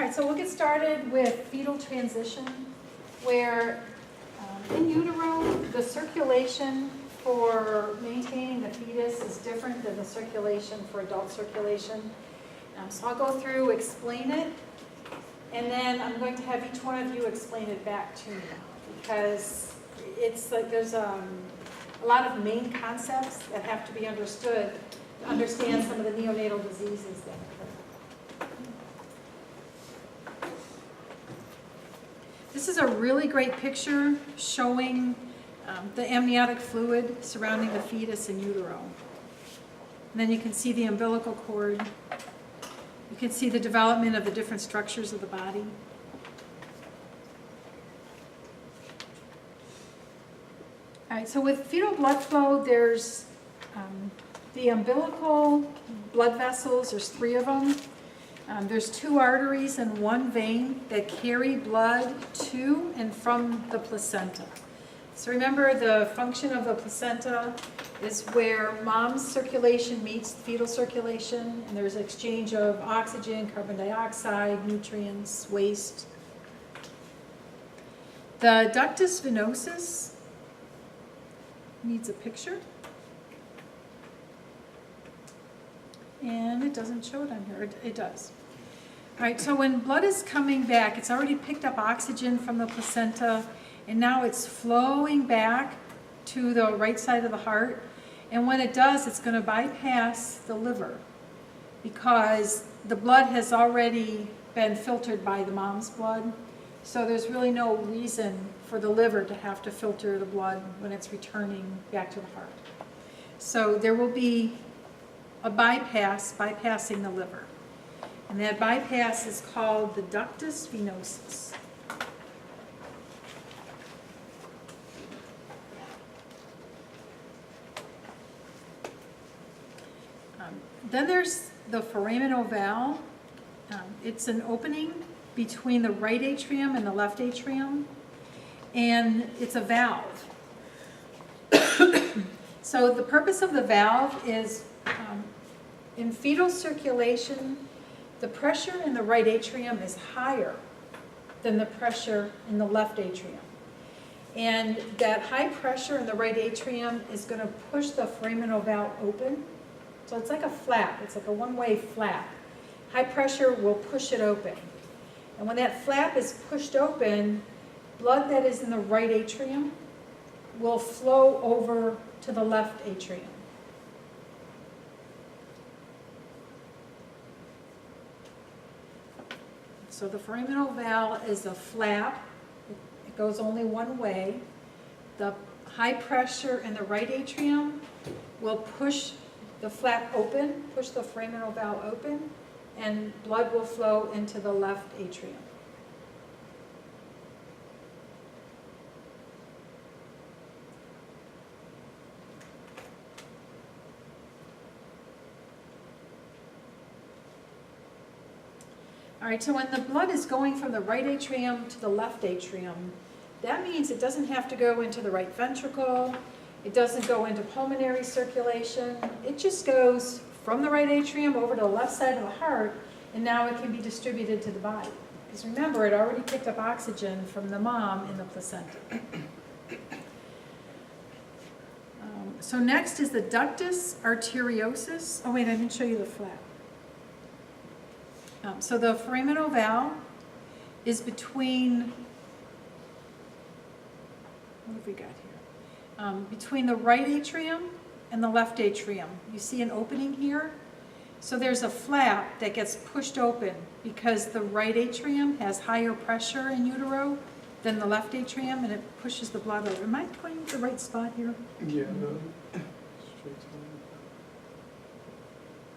right, so we'll get started with fetal transition, where in utero, the circulation for maintaining the fetus is different than the circulation for adult circulation. So I'll go through, explain it, and then I'm going to have each one of you explain it back to me, because it's like there's a lot of main concepts that have to be understood to understand some of the neonatal diseases that occur. This is a really great picture showing the amniotic fluid surrounding the fetus in utero. And then you can see the umbilical cord. You can see the development of the different structures of the body. All right, so with fetal blood flow, there's the umbilical blood vessels, there's 3 of them. There's 2 arteries and 1 vein that carry blood to and from the placenta. So remember, the function of the placenta is where mom's circulation meets fetal circulation, and there's exchange of oxygen, carbon dioxide, nutrients, waste. The ductus venosus needs a picture. And it doesn't show it on here. It does. All right, so when blood is coming back, it's already picked up oxygen from the placenta, and now it's flowing back to the right side of the heart. And when it does, it's going to bypass the liver, because the blood has already been filtered by the mom's blood. So there's really no reason for the liver to have to filter the blood when it's returning back to the heart. So there will be a bypassing the liver. And that bypass is called the ductus venosus. Then there's the foramen ovale. It's an opening between the right atrium and the left atrium, and it's a valve. So the purpose of the valve is in fetal circulation, the pressure in the right atrium is higher than the pressure in the left atrium. And that high pressure in the right atrium is going to push the foramen ovale open. So it's like a flap. It's like a one-way flap. High pressure will push it open. And when that flap is pushed open, blood that is in the right atrium will flow over to the left atrium. So the foramen ovale is a flap. It goes only one way. The high pressure in the right atrium will push the flap open, push the foramen ovale open, and blood will flow into the left atrium. All right, so when the blood is going from the right atrium to the left atrium, that means it doesn't have to go into the right ventricle. It doesn't go into pulmonary circulation. It just goes from the right atrium over to the left side of the heart, and now it can be distributed to the body. Because remember, it already picked up oxygen from the mom in the placenta. So next is the ductus arteriosus. Oh wait, I didn't show you the flap. So the foramen ovale is between, what have we got here? Between the right atrium and the left atrium. You see an opening here? So there's a flap that gets pushed open because the right atrium has higher pressure in utero than the left atrium, and it pushes the blood over. Am I pointing to the right spot here? Yeah.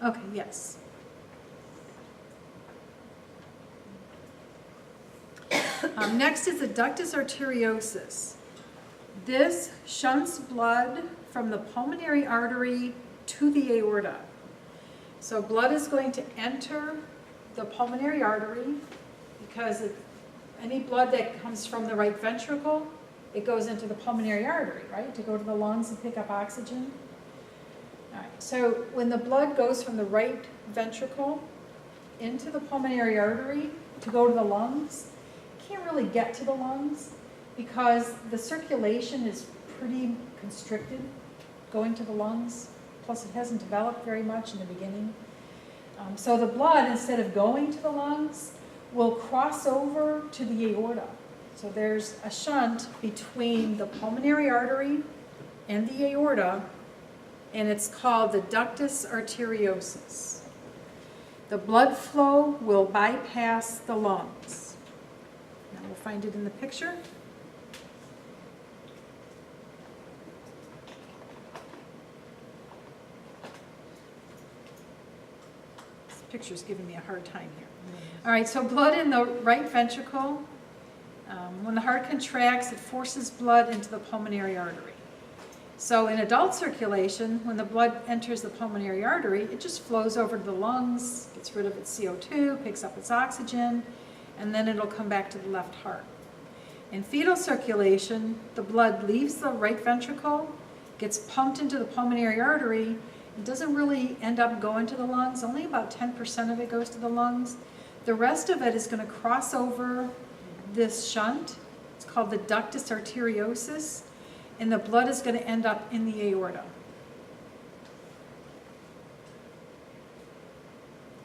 Okay, yes. Next is the ductus arteriosus. This shunts blood from the pulmonary artery to the aorta. So blood is going to enter the pulmonary artery because any blood that comes from the right ventricle, it goes into the pulmonary artery, right, to go to the lungs and pick up oxygen. All right, so when the blood goes from the right ventricle into the pulmonary artery to go to the lungs. Can't really get to the lungs because the circulation is pretty constricted going to the lungs. Plus it hasn't developed very much in the beginning. So the blood, instead of going to the lungs, will cross over to the aorta. So there's a shunt between the pulmonary artery and the aorta, and it's called the ductus arteriosus. The blood flow will bypass the lungs. Now we'll find it in the picture. This picture's giving me a hard time here. All right, so blood in the right ventricle. When the heart contracts, it forces blood into the pulmonary artery. So in adult circulation, when the blood enters the pulmonary artery, it just flows over to the lungs, gets rid of its CO2, picks up its oxygen, and then it'll come back to the left heart. In fetal circulation, the blood leaves the right ventricle, gets pumped into the pulmonary artery, and doesn't really end up going to the lungs. Only about 10% of it goes to the lungs. The rest of it is going to cross over this shunt. It's called the ductus arteriosus, and the blood is going to end up in the aorta.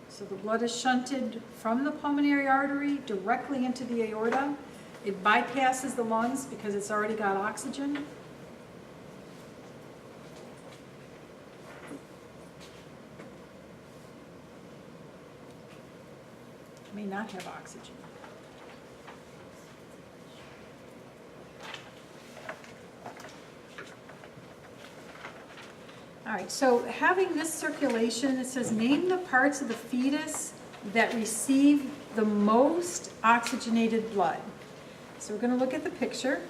So the blood is shunted from the pulmonary artery directly into the aorta. It bypasses the lungs because it's already got oxygen. It may not have oxygen. All right, so having this circulation, it says name the parts of the fetus that receive the most oxygenated blood. So we're going to look at the picture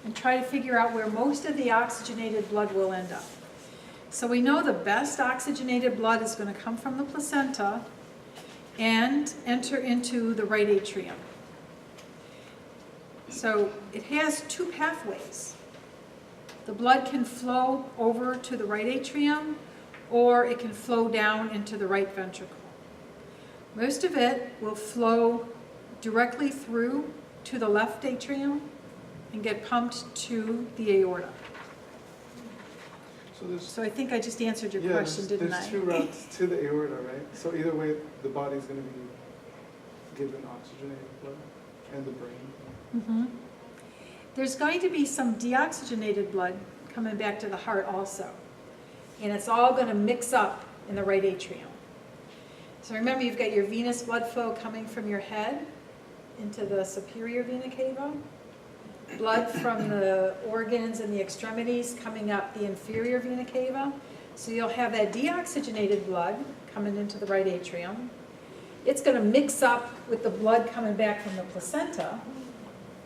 and try to figure out where most of the oxygenated blood will end up. So we know the best oxygenated blood is going to come from the placenta and enter into the right atrium. So it has two pathways. The blood can flow over to the right atrium, or it can flow down into the right ventricle. Most of it will flow directly through to the left atrium and get pumped to the aorta. So I think I just answered your question, didn't I? There's two routes to the aorta, right? So either way, the body's going to be given oxygenated blood, and the brain. Mm-hmm. There's going to be some deoxygenated blood coming back to the heart also. And it's all going to mix up in the right atrium. So remember, you've got your venous blood flow coming from your head into the superior vena cava. Blood from the organs and the extremities coming up the inferior vena cava. So you'll have that deoxygenated blood coming into the right atrium. It's going to mix up with the blood coming back from the placenta.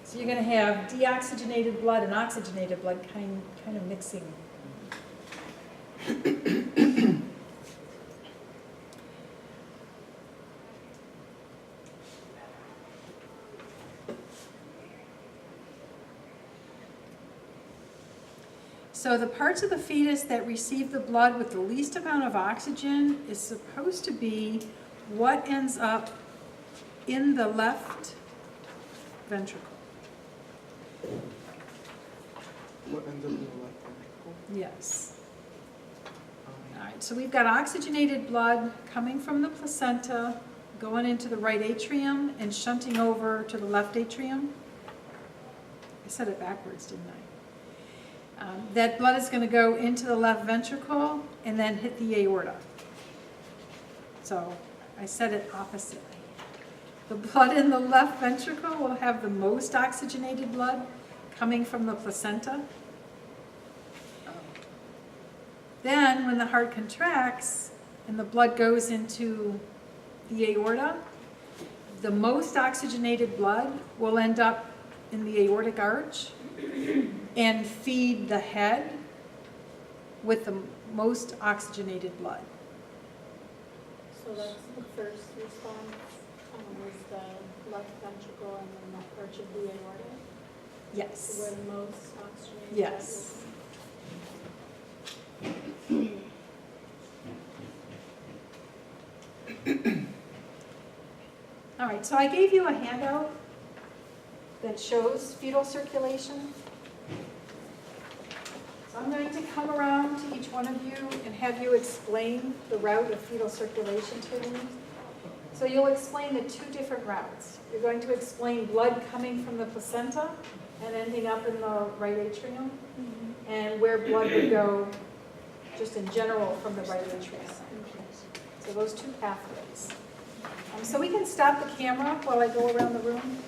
So you're going to have deoxygenated blood and oxygenated blood kind of mixing. So the parts of the fetus that receive the blood with the least amount of oxygen is supposed to be what ends up in the left ventricle. What ends up in the left ventricle? Yes. All right, so we've got oxygenated blood coming from the placenta, going into the right atrium and shunting over to the left atrium. I said it backwards, didn't I? That blood is going to go into the left ventricle and then hit the aorta. So I said it oppositely. The blood in the left ventricle will have the most oxygenated blood coming from the placenta. Then when the heart contracts and the blood goes into the aorta, the most oxygenated blood will end up in the aortic arch and feed the head with the most oxygenated blood. So that's the first response, was the left ventricle and then the arch of the aorta? Yes. Where the most oxygenated Yes. blood is? All right, so I gave you a handout that shows fetal circulation. So I'm going to come around to each one of you and have you explain the route of fetal circulation to me. So you'll explain the two different routes. You're going to explain blood coming from the placenta and ending up in the right atrium, and where blood would go just in general from the right atrium. So those two pathways. So we can stop the camera while I go around the room.